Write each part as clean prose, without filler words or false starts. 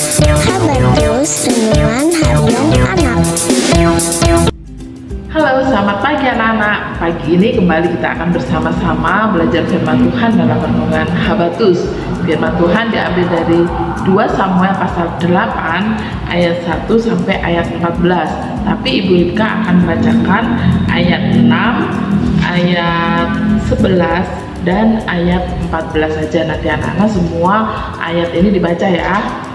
Habertus Renungan Harian Anak. Halo, selamat pagi anak-anak. Pagi ini kembali kita akan bersama-sama belajar firman Tuhan dalam renungan Habatus. Firman Tuhan diambil dari 2 Samuel pasal 8 ayat 1 sampai ayat 14. Tapi Ibu Ripka akan membacakan ayat 6, ayat 11 dan ayat 14 saja. Nanti anak-anak semua ayat ini dibaca ya.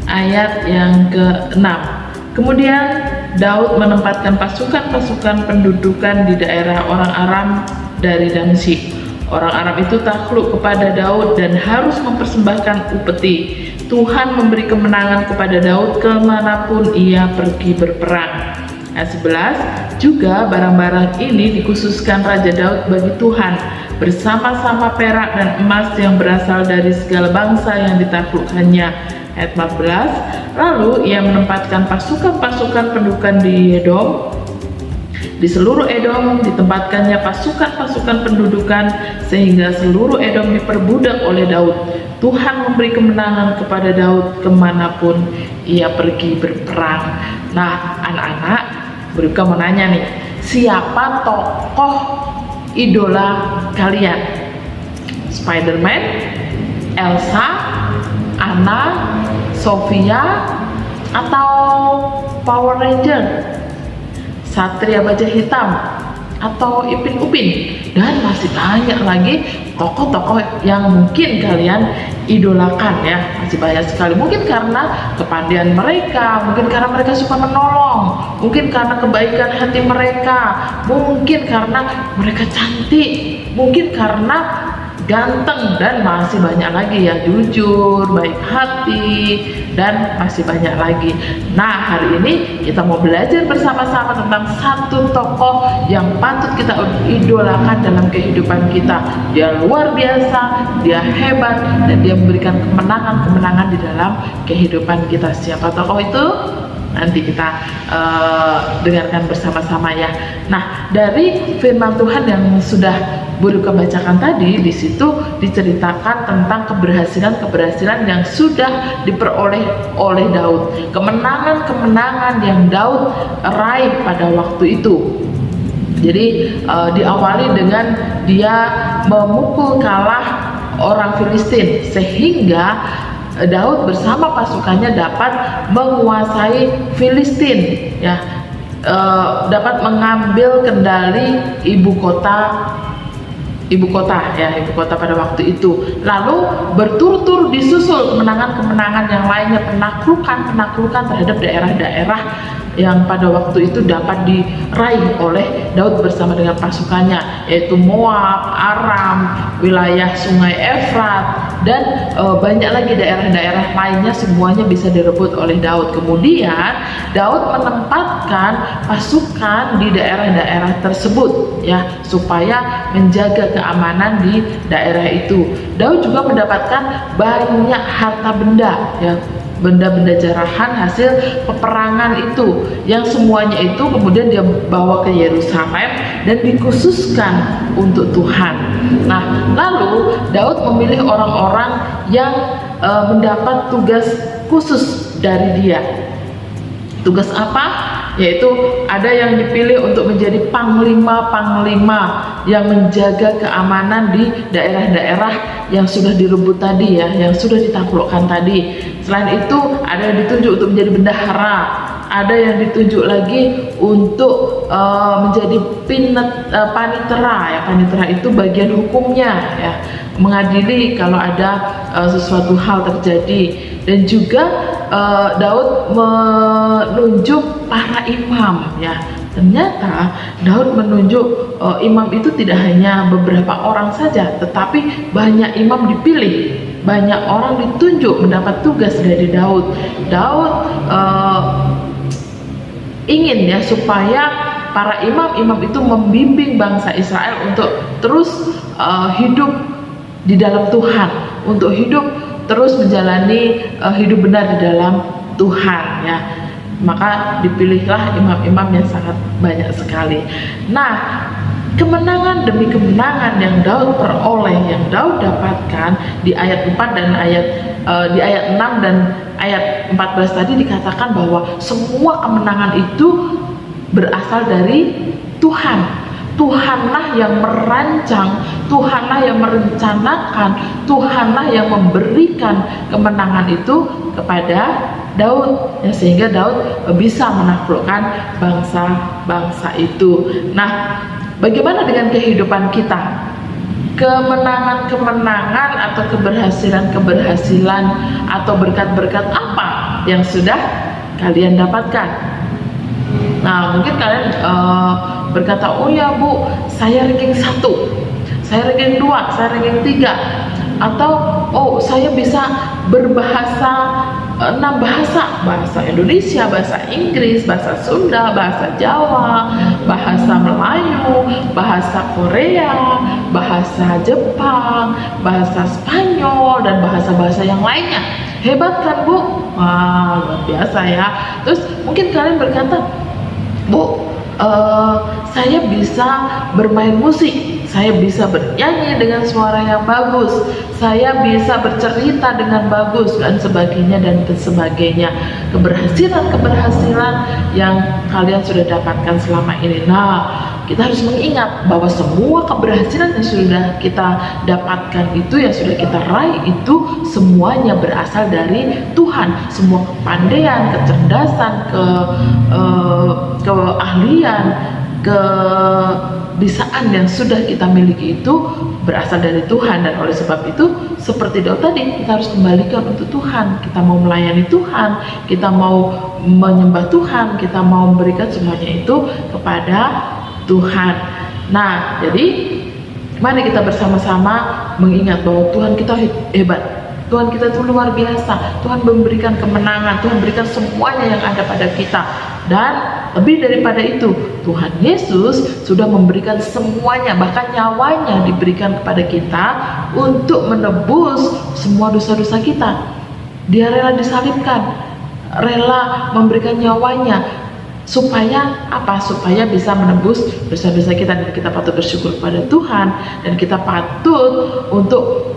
Ayat yang ke-6. Kemudian Daud menempatkan pasukan-pasukan pendudukan di daerah orang Aram dari Damsyik. Orang Aram itu takluk kepada Daud dan harus mempersembahkan upeti. Tuhan memberi kemenangan kepada Daud kemanapun ia pergi berperang. Ayat 11, juga barang-barang ini dikhususkan Raja Daud bagi Tuhan, bersama-sama perak dan emas yang berasal dari segala bangsa yang ditaklukkannya. Ayat 14, lalu ia menempatkan pasukan-pasukan pendudukan di Edom. Di seluruh Edom ditempatkannya pasukan-pasukan pendudukan sehingga seluruh Edom diperbudak oleh Daud. Tuhan memberi kemenangan kepada Daud kemanapun ia pergi berperang. Nah, anak-anak, Berika mau nanya nih, siapa tokoh idola kalian? Spider-Man, Elsa, Anna, Sofia, atau Power Ranger, Satria Baja Hitam, atau Ipin Upin, dan masih banyak lagi tokoh-tokoh yang mungkin kalian idolakan ya. Masih banyak sekali, mungkin karena kepandaian mereka, mungkin karena mereka suka menolong, mungkin karena kebaikan hati mereka, mungkin karena mereka cantik, mungkin karena ganteng, dan masih banyak lagi ya, jujur, baik hati, dan masih banyak lagi. Nah, hari ini kita mau belajar bersama-sama tentang satu tokoh yang patut kita idolakan dalam kehidupan kita. Dia luar biasa, dia hebat, dan dia memberikan kemenangan-kemenangan di dalam kehidupan kita. Siapa tokoh itu? Nanti kita dengarkan bersama-sama ya. Nah, dari firman Tuhan yang sudah Burika bacakan tadi, di situ diceritakan tentang keberhasilan-keberhasilan yang sudah diperoleh oleh Daud. Kemenangan-kemenangan yang Daud raih pada waktu itu. Jadi diawali dengan dia memukul kalah orang Filistin, sehingga Daud bersama pasukannya dapat menguasai Filistin ya, dapat mengambil kendali ibu kota pada waktu itu. Lalu berturut-turut disusul kemenangan-kemenangan yang lainnya, penaklukan terhadap daerah-daerah yang pada waktu itu dapat diraih oleh Daud bersama dengan pasukannya, yaitu Moab, Aram, wilayah Sungai Efrat, dan banyak lagi daerah-daerah lainnya, semuanya bisa direbut oleh Daud. Kemudian Daud menempatkan pasukan di daerah-daerah tersebut ya, supaya menjaga keamanan di daerah itu. Daud juga mendapatkan banyak harta benda ya, benda-benda jarahan hasil peperangan itu, yang semuanya itu kemudian dia bawa ke Yerusalem dan dikhususkan untuk Tuhan. Nah, lalu Daud memilih orang-orang yang mendapat tugas khusus dari dia. Tugas apa? Yaitu ada yang dipilih untuk menjadi panglima-panglima yang menjaga keamanan di daerah-daerah yang sudah direbut tadi ya, yang sudah ditaklukkan tadi. Selain itu ada yang ditunjuk untuk menjadi bendahara, ada yang ditunjuk lagi untuk menjadi panitera ya. Panitera itu bagian hukumnya ya, mengadili kalau ada sesuatu hal terjadi. Dan juga Daud menunjuk para imam ya. Ternyata Daud menunjuk imam itu tidak hanya beberapa orang saja, tetapi banyak imam dipilih, banyak orang ditunjuk mendapat tugas dari Daud. Daud ingin ya supaya para imam-imam itu membimbing bangsa Israel untuk terus hidup di dalam Tuhan, untuk hidup terus menjalani hidup benar di dalam Tuhan ya. Maka dipilihlah imam-imam yang sangat banyak sekali. Nah, kemenangan demi kemenangan yang Daud peroleh, yang Daud dapatkan di ayat 4 dan ayat di ayat 6 dan ayat 14 tadi dikatakan bahwa semua kemenangan itu berasal dari Tuhan. Tuhanlah yang merancang, Tuhanlah yang merencanakan, Tuhanlah yang memberikan kemenangan itu kepada Daud, ya, sehingga Daud bisa menaklukkan bangsa-bangsa itu. Nah, bagaimana dengan kehidupan kita? Kemenangan-kemenangan atau keberhasilan-keberhasilan atau berkat-berkat apa yang sudah kalian dapatkan? Nah, mungkin kalian berkata, oh ya Bu, saya ranking 1, saya ranking 2, saya ranking 3, atau oh saya bisa berbahasa 6 bahasa, bahasa Indonesia, bahasa Inggris, bahasa Sunda, bahasa Jawa, bahasa Melayu, bahasa Korea, bahasa Jepang, bahasa Spanyol, dan bahasa-bahasa yang lainnya. Hebat kan Bu? Wah, luar biasa ya. Terus mungkin kalian berkata, Bu, saya bisa bermain musik, saya bisa bernyanyi dengan suara yang bagus, saya bisa bercerita dengan bagus, dan sebagainya dan sebagainya. Keberhasilan-keberhasilan yang kalian sudah dapatkan selama ini. Nah, kita harus mengingat bahwa semua keberhasilan yang sudah kita dapatkan itu, yang sudah kita raih itu, semuanya berasal dari Tuhan. Semua kepandaian, kecerdasan, keahlian, kebisaan yang sudah kita miliki itu berasal dari Tuhan. Dan oleh sebab itu, seperti Daud tadi, kita harus kembalikan untuk Tuhan. Kita mau melayani Tuhan, kita mau menyembah Tuhan, kita mau memberikan semuanya itu kepada Tuhan. Nah, jadi mari kita bersama-sama mengingat bahwa Tuhan kita hebat, Tuhan kita itu luar biasa, Tuhan memberikan kemenangan, Tuhan berikan semuanya yang ada pada kita. Dan lebih daripada itu, Tuhan Yesus sudah memberikan semuanya, bahkan nyawanya diberikan kepada kita untuk menebus semua dosa-dosa kita. Dia rela disalibkan, rela memberikan nyawanya, supaya apa? Supaya bisa menebus dosa-dosa kita. Dan kita patut bersyukur kepada Tuhan, dan kita patut untuk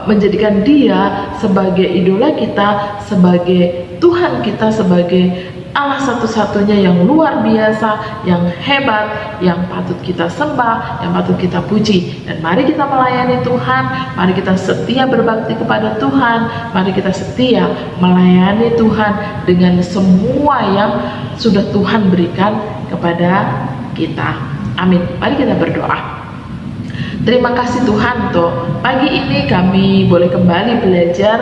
menjadikan Dia sebagai idola kita, sebagai Tuhan kita, sebagai Allah satu-satunya yang luar biasa, yang hebat, yang patut kita sembah, yang patut kita puji. Dan mari kita melayani Tuhan, mari kita setia berbakti kepada Tuhan, mari kita setia melayani Tuhan dengan semua yang sudah Tuhan berikan kepada kita. Amin. Mari kita berdoa. Terima kasih Tuhan, untuk pagi ini kami boleh kembali belajar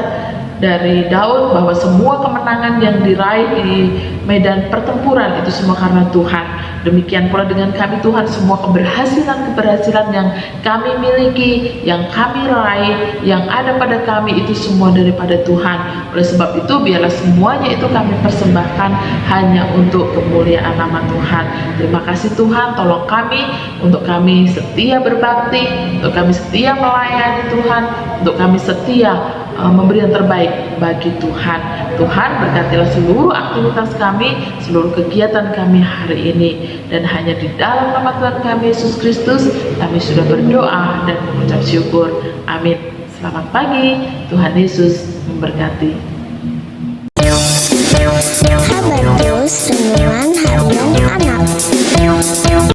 dari Daud bahwa semua kemenangan yang diraih di medan pertempuran itu semua karena Tuhan. Demikian pula dengan kami Tuhan, semua keberhasilan-keberhasilan yang kami miliki, yang kami raih, yang ada pada kami itu semua daripada Tuhan. Oleh sebab itu, biarlah semuanya itu kami persembahkan hanya untuk kemuliaan nama Tuhan. Terima kasih Tuhan, tolong kami untuk kami setia berbakti, untuk kami setia melayani Tuhan, untuk kami setia memberi yang terbaik bagi Tuhan. Tuhan, berkatilah seluruh aktivitas kami, seluruh kegiatan kami hari ini. Dan hanya di dalam nama Tuhan kami Yesus Kristus kami sudah berdoa dan mengucap syukur. Amin. Selamat pagi, Tuhan Yesus memberkati. Habatus Renungan Harian Anak.